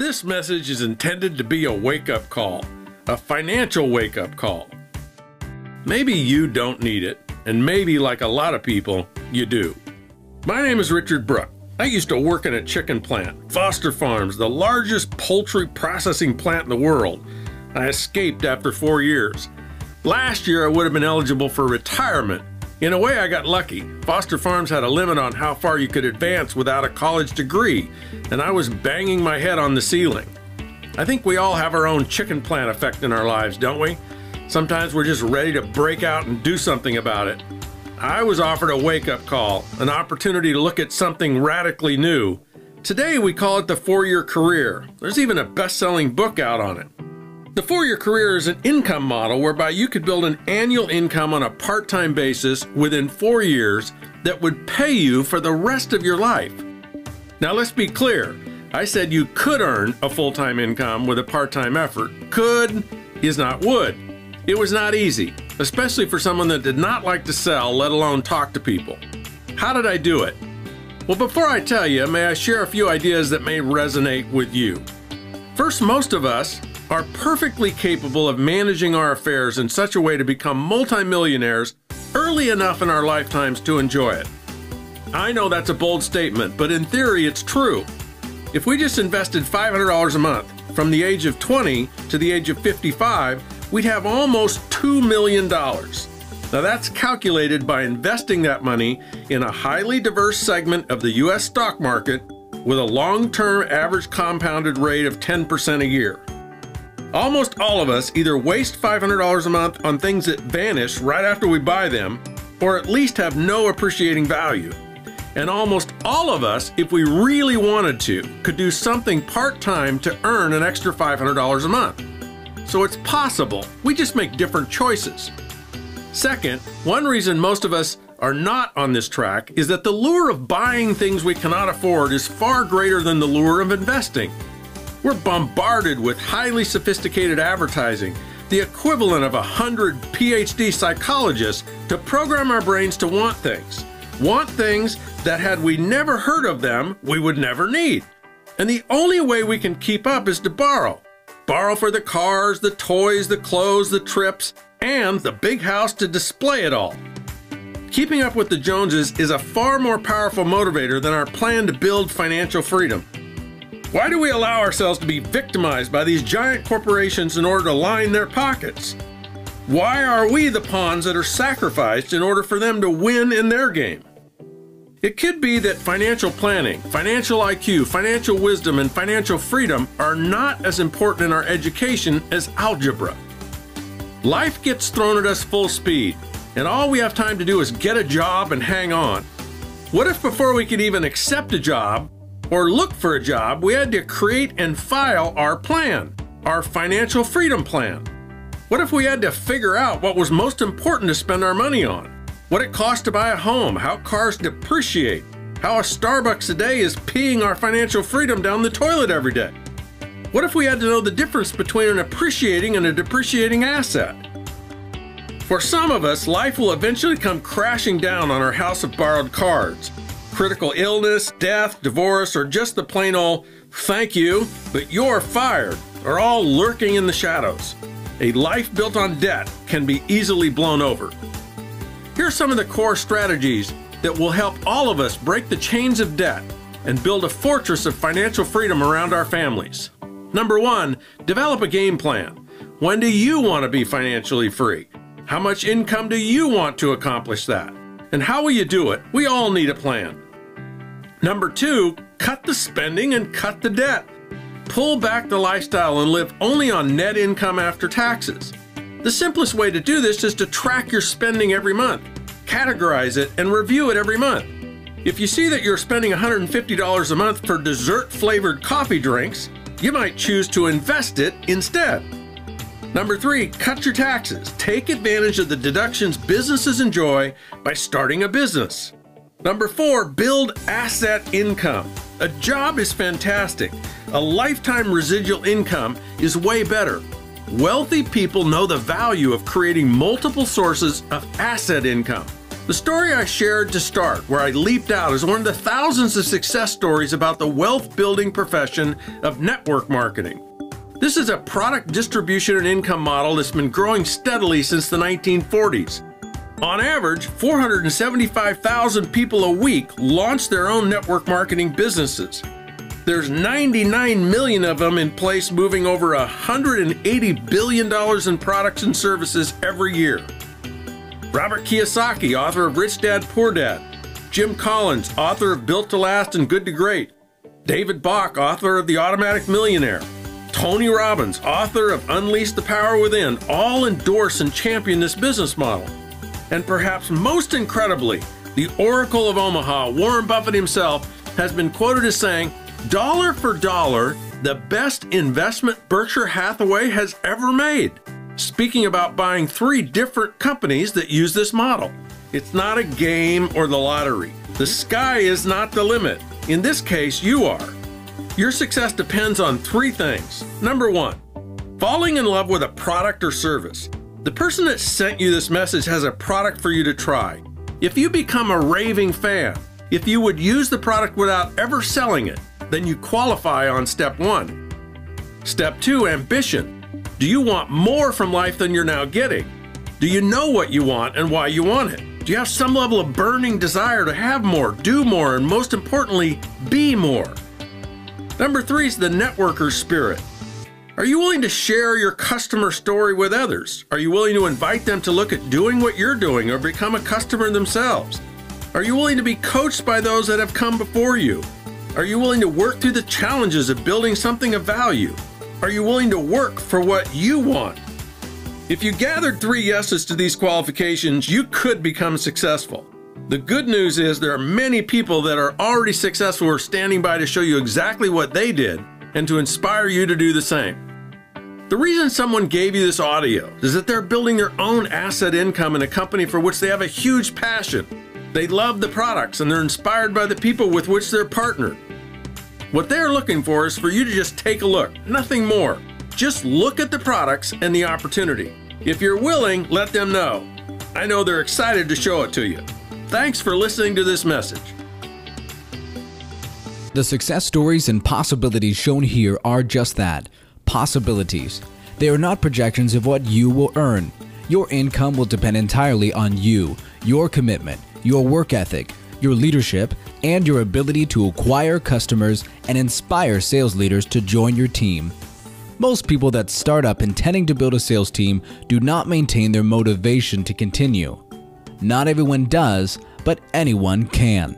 This message is intended to be a wake-up call, a financial wake-up call. Maybe you don't need it, and maybe, like a lot of people, you do. My name is Richard Brouck. I used to work in a chicken plant, Foster Farms, the largest poultry processing plant in the world. I escaped after 4 years. Last year, I would have been eligible for retirement. In a way, I got lucky. Foster Farms had a limit on how far you could advance without a college degree, and I was banging my head on the ceiling. I think we all have our own chicken plant effect in our lives, don't we? Sometimes we're just ready to break out and do something about it. I was offered a wake-up call, an opportunity to look at something radically new. Today, we call it the 4-year career. There's even a best-selling book out on it. The 4-year career is an income model whereby you could build an annual income on a part-time basis within 4 years that would pay you for the rest of your life. Now let's be clear. I said you could earn a full-time income with a part-time effort. Could is not would. It was not easy, especially for someone that did not like to sell, let alone talk to people. How did I do it? Well, before I tell you, may I share a few ideas that may resonate with you. First, most of us are perfectly capable of managing our affairs in such a way to become multimillionaires early enough in our lifetimes to enjoy it. I know that's a bold statement, but in theory it's true. If we just invested $500 a month from the age of 20 to the age of 55, we'd have almost $2 million. Now that's calculated by investing that money in a highly diverse segment of the U.S. stock market with a long-term average compounded rate of 10% a year. Almost all of us either waste $500 a month on things that vanish right after we buy them, or at least have no appreciating value. And almost all of us, if we really wanted to, could do something part-time to earn an extra $500 a month. So it's possible, we just make different choices. Second, one reason most of us are not on this track is that the lure of buying things we cannot afford is far greater than the lure of investing. We're bombarded with highly sophisticated advertising, the equivalent of 100 PhD psychologists, to program our brains to want things. Want things that had we never heard of them, we would never need. And the only way we can keep up is to borrow. Borrow for the cars, the toys, the clothes, the trips, and the big house to display it all. Keeping up with the Joneses is a far more powerful motivator than our plan to build financial freedom. Why do we allow ourselves to be victimized by these giant corporations in order to line their pockets? Why are we the pawns that are sacrificed in order for them to win in their game? It could be that financial planning, financial IQ, financial wisdom, and financial freedom are not as important in our education as algebra. Life gets thrown at us full speed, and all we have time to do is get a job and hang on. What if before we could even accept a job or look for a job, we had to create and file our plan, our financial freedom plan? What if we had to figure out what was most important to spend our money on? What it costs to buy a home, how cars depreciate, how a Starbucks a day is peeing our financial freedom down the toilet every day? What if we had to know the difference between an appreciating and a depreciating asset? For some of us, life will eventually come crashing down on our house of borrowed cards. Critical illness, death, divorce, or just the plain old "thank you, but you're fired" are all lurking in the shadows. A life built on debt can be easily blown over. Here are some of the core strategies that will help all of us break the chains of debt and build a fortress of financial freedom around our families. Number 1, develop a game plan. When do you want to be financially free? How much income do you want to accomplish that? And how will you do it? We all need a plan. Number 2, cut the spending and cut the debt. Pull back the lifestyle and live only on net income after taxes. The simplest way to do this is to track your spending every month, categorize it, and review it every month. If you see that you're spending $150 a month for dessert-flavored coffee drinks, you might choose to invest it instead. Number 3, cut your taxes. Take advantage of the deductions businesses enjoy by starting a business. Number 4, build asset income. A job is fantastic. A lifetime residual income is way better. Wealthy people know the value of creating multiple sources of asset income. The story I shared to start, where I leaped out, is one of the thousands of success stories about the wealth-building profession of network marketing. This is a product distribution and income model that's been growing steadily since the 1940s. On average, 475,000 people a week launch their own network marketing businesses. There's 99 million of them in place, moving over $180 billion in products and services every year. Robert Kiyosaki, author of Rich Dad, Poor Dad. Jim Collins, author of Built to Last and Good to Great. David Bach, author of The Automatic Millionaire. Tony Robbins, author of Unleash the Power Within, all endorse and champion this business model. And perhaps most incredibly, the Oracle of Omaha, Warren Buffett himself, has been quoted as saying, "Dollar for dollar, the best investment Berkshire Hathaway has ever made," speaking about buying 3 different companies that use this model. It's not a game or the lottery. The sky is not the limit. In this case, you are. Your success depends on 3 things. Number 1, falling in love with a product or service. The person that sent you this message has a product for you to try. If you become a raving fan, if you would use the product without ever selling it, then you qualify on step 1. Step 2, ambition. Do you want more from life than you're now getting? Do you know what you want and why you want it? Do you have some level of burning desire to have more, do more, and most importantly, be more? Number 3 is the networker's spirit. Are you willing to share your customer story with others? Are you willing to invite them to look at doing what you're doing or become a customer themselves? Are you willing to be coached by those that have come before you? Are you willing to work through the challenges of building something of value? Are you willing to work for what you want? If you gathered 3 yeses to these qualifications, you could become successful. The good news is there are many people that are already successful who are standing by to show you exactly what they did and to inspire you to do the same. The reason someone gave you this audio is that they're building their own asset income in a company for which they have a huge passion. They love the products and they're inspired by the people with which they're partnered. What they're looking for is for you to just take a look, nothing more. Just look at the products and the opportunity. If you're willing, let them know. I know they're excited to show it to you. Thanks for listening to this message. The success stories and possibilities shown here are just that, possibilities. They are not projections of what you will earn. Your income will depend entirely on you, your commitment, your work ethic, your leadership, and your ability to acquire customers and inspire sales leaders to join your team. Most people that start up intending to build a sales team do not maintain their motivation to continue. Not everyone does, but anyone can.